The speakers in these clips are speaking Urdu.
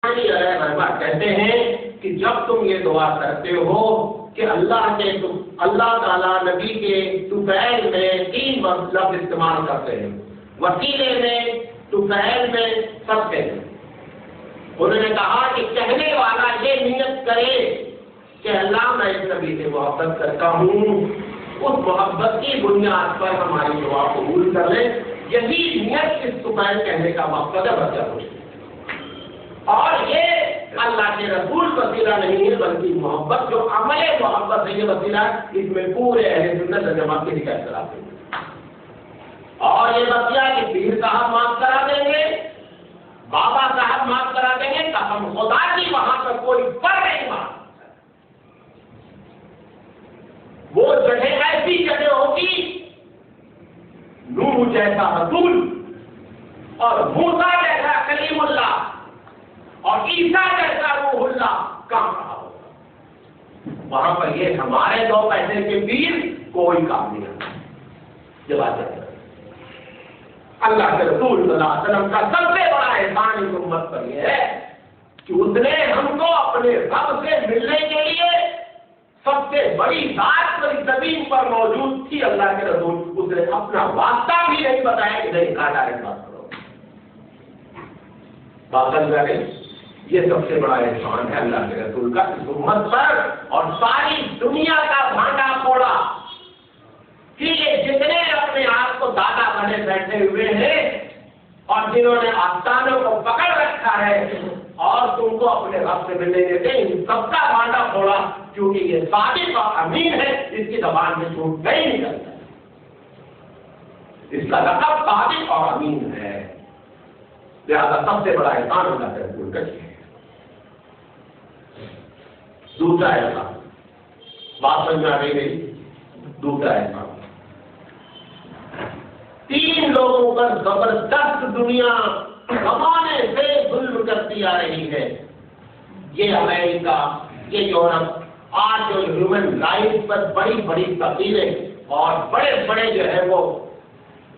کہتے ہیں کہ جب تم یہ دعا کرتے ہو کہ اللہ تعالیٰ نبی کے طفیل میں 3 لفظ استعمال کرتے ہیں، وسیلے میں، طفیل میں، سب کے میں۔ انہوں نے کہا کہ کہنے والا یہ نیت کرے کہ اللہ میں اس نبی سے محبت کرتا ہوں، اس محبت کی بنیاد پر ہماری دعا قبول کر لے۔ یہی نیت اس طفیل کہنے کا مقصد ہے بچہ کو۔ اور یہ اللہ کے رسول وسیلہ نہیں ہے بلکہ محبت جو عمل محبت ہے یہ وسیلہ، اس میں پورے اہل سنت و جماعت کے نکاح کراتے ہیں۔ اور یہ بتیا کہ پیر صاحب معاف کرا دیں گے، بابا صاحب معاف کرا دیں گے، قسم خدا کی وہاں پر کوئی فرق نہیں معاف۔ وہ جگہ ایسی جگہ ہوگی نوح جیسا رسول اور موسیٰ جیسا کلیم اللہ اور عیسیٰ جیسا روح اللہ کام رہا ہوگا، وہاں پر یہ ہمارے 2 پیسے کے پیر کوئی کام نہیں آتا۔ یہ بات ہے اللہ کے رسول صلی اللہ علیہ وسلم کا سب سے بڑا احسان اس امت پر یہ ہے کہ اس نے ہم کو اپنے رب سے ملنے کے لیے سب سے بڑی ذات پر زمین پر موجود تھی اللہ کے رسول، اس نے اپنا واسطہ بھی نہیں بتایا کہ نہیں کہا ڈائریکٹ بات کرو۔ بات سمجھ گئے؟ یہ سب سے بڑا احسان ہے اللہ کے رسول کا اس امت پر، اور ساری دنیا کا بھانڈا پھوڑا کہ یہ جتنے اپنے آپ کو دادا بنے بیٹھے ہوئے ہیں اور جنہوں نے آستانوں کو پکڑ رکھا ہے اور تم کو اپنے رب سے ملنے دیتے، ان سب کا بھانڈا پھوڑا، کیونکہ یہ صادق اور امین ہے، اس کی زبان میں جھوٹ نہیں نکلتا، اس کا لقب صادق اور امین ہے۔ لہذا سب سے بڑا احسان اللہ کے رسول کا ہے۔ دوسرا احسان، بات سمجھ آ گئی؟ دوسرا احسان 3 لوگوں پر زبردست دنیا زمانے سے ظلم کرتی آ رہی ہے۔ یہ امریکہ، یہ یورپ، آج جو ہیومن رائٹس پر بڑی بڑی تقریریں اور بڑے بڑے جو ہے وہ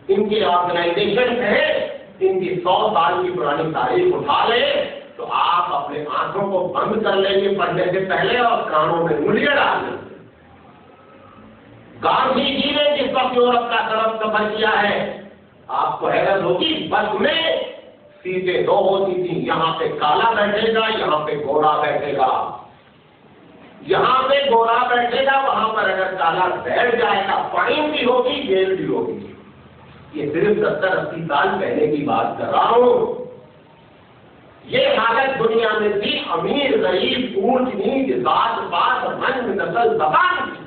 ان کی آرگنائزیشن ہے، ان کی 100 سال کی پرانی تاریخ اٹھا لے تو آپ اپنے آنکھوں کو بند کر لیں گے پڑھنے سے پہلے اور کانوں میں انگلیاں ڈال لیں گے۔ گاندھی جی نے جس وقت یورپ کا سفر کیا ہے، آپ کو حیرت ہوگی، بس میں سیٹیں 2 ہوتی تھی، یہاں پہ کالا بیٹھے گا، یہاں پہ گورا بیٹھے گا، یہاں پہ گورا بیٹھے گا، وہاں پر اگر کالا بیٹھ جائے گا فائن بھی ہوگی، جیل بھی ہوگی۔ یہ صرف 70-80 سال پہلے کی بات کر رہا ہوں۔ یہ حالت دنیا میں تھی، امیر غریب، اونچ نیچ، ذات پات، رنگ نسل، زبان کی۔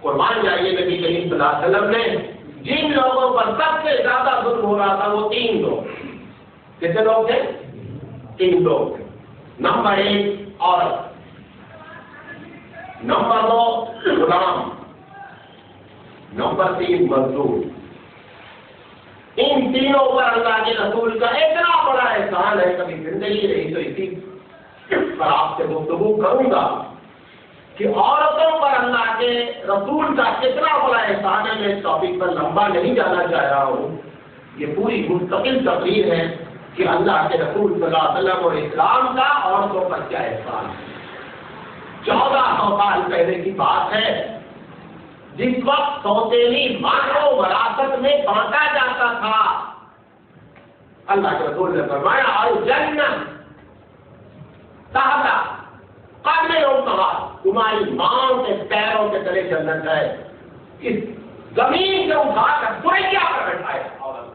قربان جائیے نبی کریم صلی اللہ علیہ وسلم نے جن لوگوں پر سب سے زیادہ ظلم ہو رہا تھا وہ 3 لوگ، کتنے لوگ تھے؟ 3 لوگ تھے۔ نمبر 1 عورت، نمبر 2 غلام، نمبر 3 مزدور۔ ان تینوں پر اللہ کے رسول کا اتنا بڑا احسان ہے، کبھی زندگی رہی تو اسی پر آپ سے گفتگو کروں گا کہ عورتوں پر اللہ کے رسول کا کتنا بڑا احسان ہے۔ میں اس ٹاپک پر لمبا نہیں جانا چاہ رہا ہوں، یہ پوری مستقل تقریر ہے کہ اللہ کے رسول صلی اللہ علیہ وسلم اور اسلام کا عورتوں پر کیا احسان ہے۔ 1400 سال پہلے کی بات ہے، جس وقت سوتیلی ماں کو وراثت میں بانٹا جاتا تھا، اللہ کے رسول نے فرمایا الجنت تحت قدم امہات، تمہاری ماں کے پیروں کے تلے جنت ہے۔ اس زمین سے اٹھا کر سوریا پر بٹھایا عورت،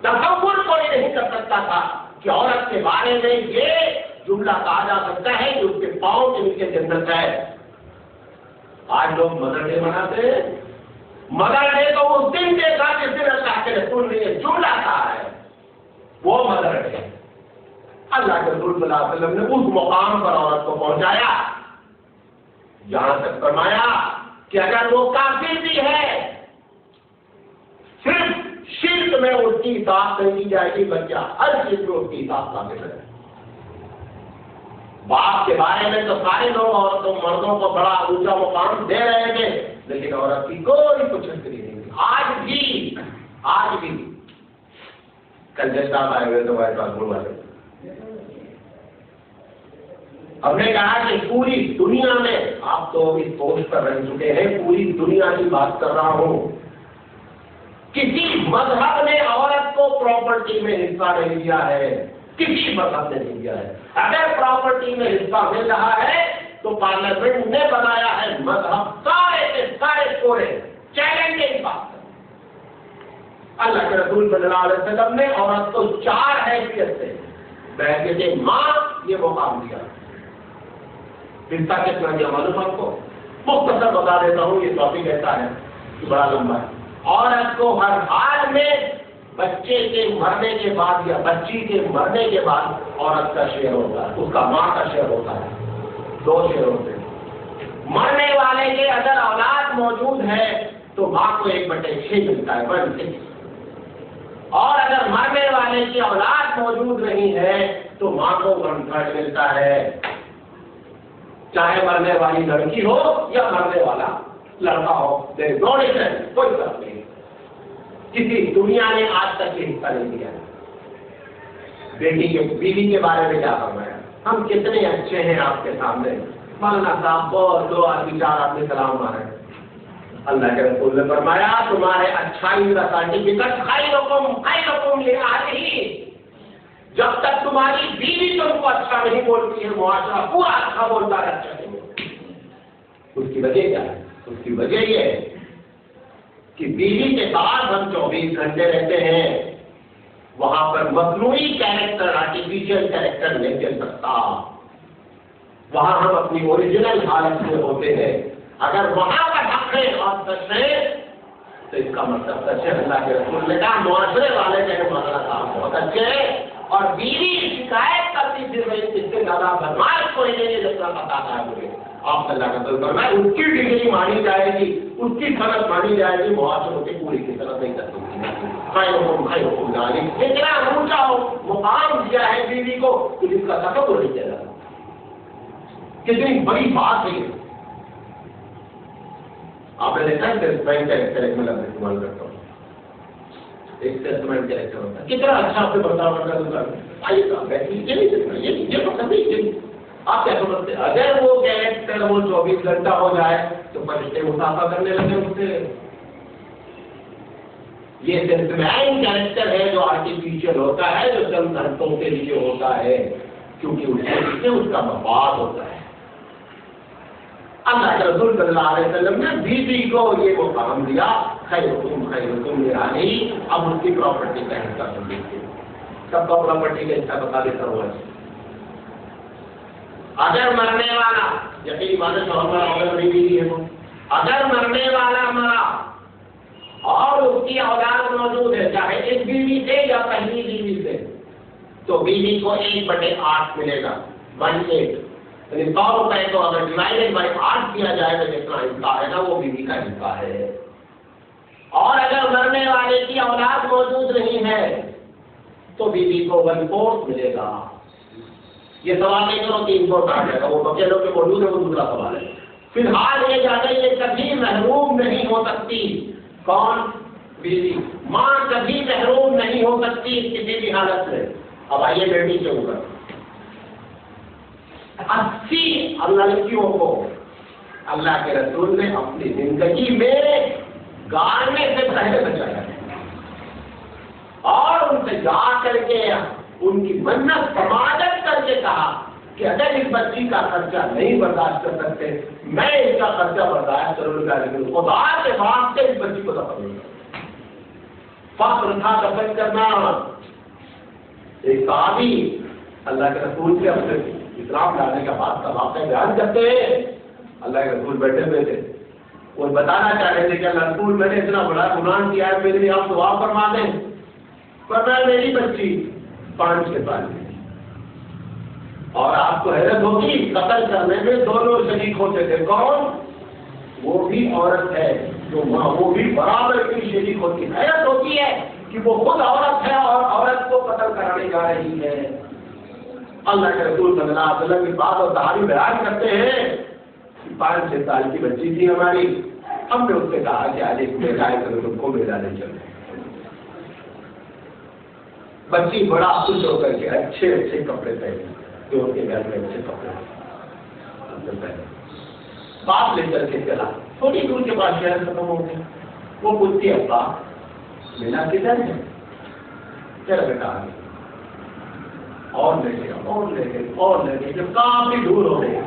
تصور کوئی نہیں کر سکتا تھا کہ عورت کے بارے میں یہ جملہ کہا جا سکتا ہے کہ اس کے پاؤں کے نیچے جنت ہے۔ آج لوگ مدر ڈے مناتے ہیں، مدر ڈے تو اس دن کے ساتھ جس دن اللہ کے رسول نے یہ جملہ کہا ہے وہ مدر ڈے۔ اللہ کے رسول صلی اللہ علیہ وسلم نے اس مقام پر عورت کو پہنچایا جہاں تک فرمایا کہ اگر وہ کافر بھی ہے صرف شرک میں اس کی اطاعت نہیں کی جائے گی، بچہ ہر چیز میں اس کی اطاعت کافر ہے۔ باپ کے بارے میں تو سارے لوگ عورتوں مردوں کو بڑا اونچا مقام دے رہے تھے، لیکن عورت کی کوئی کچھ فکری نہیں تھی۔ آج بھی کل جب صاحب آئے ہوئے تو وائٹ ہاؤس والے ہم نے کہا کہ پوری دنیا میں، آپ تو اس پوسٹ پر رہ چکے ہیں، پوری دنیا کی بات کر رہا ہوں، کسی مذہب نے عورت کو پراپرٹی میں حصہ نہیں دیا ہے، کسی مذہب نے نہیں دیا ہے۔ اگر پراپرٹی میں حصہ مل رہا ہے تو پارلیمنٹ نے بنایا ہے مذہب سارے کے سارے پورے چیلنج کی بات۔ اللہ کے رسول صلی اللہ علیہ وسلم نے عورت کو 4 حیثیت سے بہت ماں یہ مقام دیا۔ حصہ کتنا دیا معلوم آپ کو؟ مختصر بتا دیتا ہوں، یہ ٹاپک ایسا ہے کہ بڑا لمبا ہے۔ عورت کو ہر حال میں بچے کے مرنے کے بعد یا بچی کے مرنے کے بعد عورت کا شیئر ہوتا ہے، اس کا ماں کا شیئر ہوتا ہے، 2 شیئر ہوتے ہیں۔ مرنے والے کے اگر اولاد موجود ہے تو ماں کو 1/6 ملتا ہے، 1/6۔ اور اگر مرنے والے کی اولاد موجود نہیں ہے تو ماں کو 1/3 ملتا ہے، چاہے مرنے والی لڑکی ہو یا مرنے والا لڑکا ہو، کوئی فرق نہیں۔ کسی دنیا نے آج تک یہ حصہ نہیں دیا۔ بیوی کے بارے میں کیا فرمایا؟ ہم کتنے اچھے ہیں آپ کے سامنے، مولانا صاحب بہت 2 آدمی 4 آدمی سلام مارے۔ اللہ کے رسول نے فرمایا تمہارے اچھائی کا سرٹیفکیٹ خیرکم لأہلہ، جب تک تمہاری بیوی تم کو اچھا نہیں بولتی ہے معاشرہ پورا اچھا بولتا ہے، اچھا نہیں بولتا۔ اس کی وجہ کیا ہے؟ اس کی وجہ یہ ہے کہ بیوی کے بعد ہم 24 گھنٹے رہتے ہیں، وہاں پر مصنوعی کیریکٹر، آرٹیفیشل کیریکٹر نہیں چل سکتا، وہاں ہم اپنی اوریجنل حالت میں ہوتے ہیں۔ اگر وہاں کا حق ہے اور سچ ہے تو اس کا مطلب سچ ہے۔ اللہ کے رسول نے کہا معاشرے والے کہنے مولانا صاحب بہت اچھے ہیں، اور بیوی شکایت کرتی پھر میں اس سے زیادہ بدماش کوئی نہیں ہے جتنا پتا تھا مجھے۔ آپ اللہ کا دل فرمائے اس کی ڈگری مانی جائے گی، اس کی صنعت مانی جائے گی، معاشروں کی پوری کی صنعت نہیں کر سکتی۔ اتنا اونچا مقام دیا ہے بیوی کو کہ جس کا تصور نہیں کیا جاتا۔ کتنی بڑی بات ہے۔ آپ نے دیکھا ہے ٹیسٹمنٹ کیریکٹر ایک میں لفظ استعمال کرتا ہوں، ایک ٹیسٹمنٹ کیریکٹر ہوتا ہے، کتنا اچھا آپ سے برتاؤ کرتا ہے۔ آئیے صاحب یہ پسند نہیں۔ آپ کیا سمجھتے ہیں اگر وہ کیریکٹر وہ 24 گھنٹہ ہو جائے تو فرشتے مسافہ کرنے لگے اس سے؟ یہ ٹیسٹمنٹ کیریکٹر ہے جو آرٹیفیشل ہوتا ہے، جو چند گھنٹوں کے لیے ہوتا ہے، کیونکہ اس کے پیچھے اس کا مفاد ہوتا ہے۔ اللہ کے رسول صلی اللہ علیہ وسلم نے بیوی کو یہ مقام دیا خیرکم لأہلہ۔ اب اس کی پراپرٹی کا حصہ سن لیجیے، سب کا پراپرٹی کا حصہ بتا دیتا ہوں۔ اگر مرنے والا یقینی بات ہے شوہر اگر نہیں بیوی ہے، اگر مرنے والا مرا اور اس کی اولاد موجود ہے، چاہے ایک بیوی سے یا پہلی بیوی سے، تو بیوی کو 1/8 ملے گا، 1/8۔ یعنی 100 روپئے کو اگر ڈیوائڈیڈ بائی 8 کیا جائے تو جتنا حصہ ہے نا وہ بیوی کا حصہ ہے۔ اور اگر مرنے والے کی اولاد موجود نہیں ہے تو بیوی کو 1/4 ملے گا۔ یہ سوال نہیں کرو 3/4 آ جائے گا، وہ بچے لوگ کے موجود ہے وہ دوسرا سوال ہے۔ فی الحال یہ جانے یہ کبھی محروم نہیں ہو سکتی۔ کون؟ بیوی۔ ماں کبھی محروم نہیں ہو سکتی کسی بھی حالت میں۔ اب آئیے بیٹی کے اوپر 80 لڑکیوں کو اللہ کے رسول نے اپنی زندگی میں گارنے سے پہلے بچایا اور ان سے جا کر کے ان کی منت سماجت کر کے کہا کہ اگر اس بچی کا خرچہ نہیں برداشت کر سکتے میں اس کا خرچہ برداشت کروں گا، لیکن خدا کے واسطے اس بچی کو دفن نہیں کروں۔ فخر تھا دفن کرنا۔ ایک صحابی اللہ کے رسول سے اپنے اسلام لانے کا بات کا واقعہ بیان کرتے ہیں۔ اللہ کے رسول بیٹھے ہوئے تھے، وہ بتانا چاہ رہے تھے کہ اللہ رسول میں نے اتنا بڑا گناہ کیا ہے، میرے لیے آپ دعا فرما دیں۔ فرمایا میری بچی 5 سال کی اور آپ کو حیرت ہوگی قتل کرنے میں دونوں شریک ہوتے تھے۔ کون؟ وہ بھی عورت ہے جو ماں، وہ بھی برابر کی شریک ہوتی ہے۔ حیرت ہوتی ہے کہ وہ خود عورت ہے اور عورت کو قتل کرانے جا رہی ہے۔ اللہ کے رسول صلی اللہ علیہ وسلم کی بات اور تحریر بیان کرتے ہیں کہ 5-6 سال کی بچی تھی ہماری، ہم نے اس سے کہا کہ آج ایک میلہ ہے تو تم کو میلہ لے چلے۔ بچی بڑا خوش ہو کر کے اچھے کپڑے پہنے جو ان کے گھر میں اچھے کپڑے، سب سے پہلے باپ لے کر کے چلا، تھوڑی دور کے بعد شہر ختم ہو گیا. وہ پوچھتی ابا میرا کدھر ہے؟ تیرا بیٹا آ گیا. اور لے گئے اور لے گئے اور لے گئے، جب کافی دور ہو گئے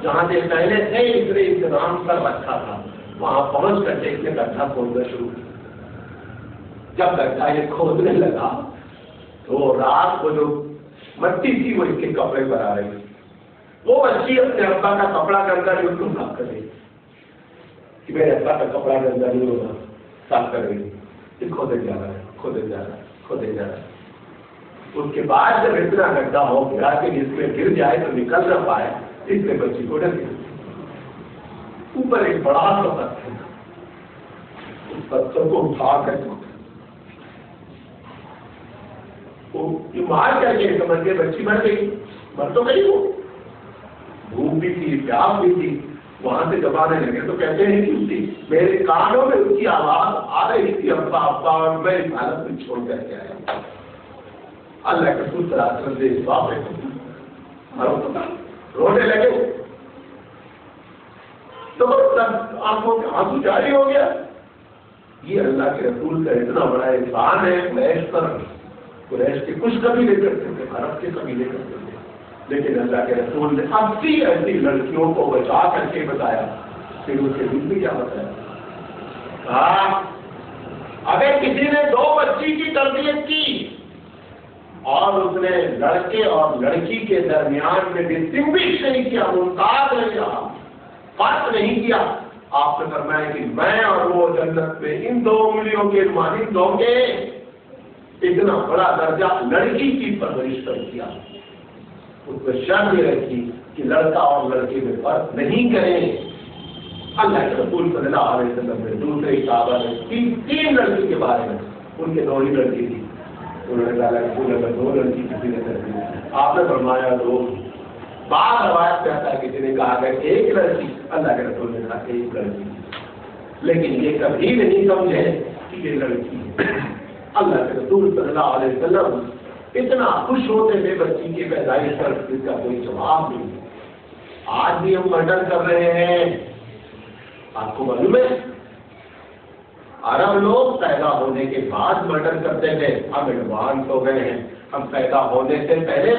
جہاں سے پہلے سے اتنے انتظام کر رکھا تھا وہاں پہنچ کر کے اس نے گڈھا کھودنا شروع کیا. جب گڈھا یہ کھودنے لگا تو رات کو جو مٹی تھی وہ اس کے کپڑے پر آ رہی تھی. وہ بچی اپنے ابا کا کپڑا گندا نہیں اس کو صاف کر رہی کہ میرے ابا کا کپڑا گندا نہیں ہوگا، صاف کر رہی. کھودے جا رہا ہے کھودے جا رہا ہے کھودے جا رہا ہے. اس کے بعد جب اتنا گڈھا ہو گیا کہ جس میں گر جائے تو نکل نہ پائے، اس نے بچی کو ڈر دیا. اوپر ایک بڑا سا پتھر تھا، اس پتھر کو اٹھا کر مار کر کے سمجھ کے بچی مر گئی. مر تو گئی، وہ بھوک بھی تھی پیاس بھی تھی. وہاں سے جب آنے لگے تو کہتے ہیں کہ اسی میرے کانوں میں اس کی آواز آ رہی تھی ابا ابا، اور میں اس حالت میں چھوڑ کر کے آیا. اللہ کے رسول صلی اللہ علیہ وسلم سے اس بات رونے لگے تو آنکھوں کے آنسو جاری ہو گیا. یہ اللہ کے رسول کا اتنا بڑا احسان ہے. قریش پر قریش کے کچھ قبیلے کرتے تھے، عرب کے قبیلے کرتے تھے، لیکن اللہ کے رسول نے 80 ایسی لڑکیوں کو بچا کر کے بتایا. پھر اس کے دل میں کیا بتایا؟ اگر کسی نے 2 بچی کی تربیت کی اور اس نے لڑکے اور لڑکی کے درمیان میں ڈسٹنگوش نہیں کیا، ممتاز نہیں رہا، فرق نہیں کیا، آپ نے فرمایا کہ میں اور وہ جنت میں ان 2 انگلیوں کے مانند ہوں گے. اتنا بڑا درجہ لڑکی کی پرورش پر کیا. اس کو شرط یہ رکھی کہ لڑکا اور لڑکی میں فرق نہیں کریں. اللہ کے رسول صلی اللہ علیہ وسلم نے دوسرے صحابہ نے 3 لڑکی کے بارے میں، ان کے 2 ہی لڑکی تھی، انہوں نے کہا کہ اگر 2 لڑکی کسی نے کر دی، آپ نے فرمایا 2. بعض روایت کہتا ہے کسی نے کہا کہ 1 لڑکی، اللہ کے رسول نے کہا 1 لڑکی، لیکن یہ کبھی نہیں سمجھے کہ یہ لڑکی ہے. اللہ کے رسول صلی اللہ علیہ وسلم اتنا خوش ہوتے تھے بچی کی پیدائش پر، اس کا کوئی جواب نہیں. آج بھی ہم مرڈر کر رہے ہیں. آپ کو معلوم ہے عرب لوگ پیدا ہونے کے بعد مرڈر کرتے تھے، ہم ایڈوانس ہو گئے ہیں. ہم پیدا ہونے سے پہلے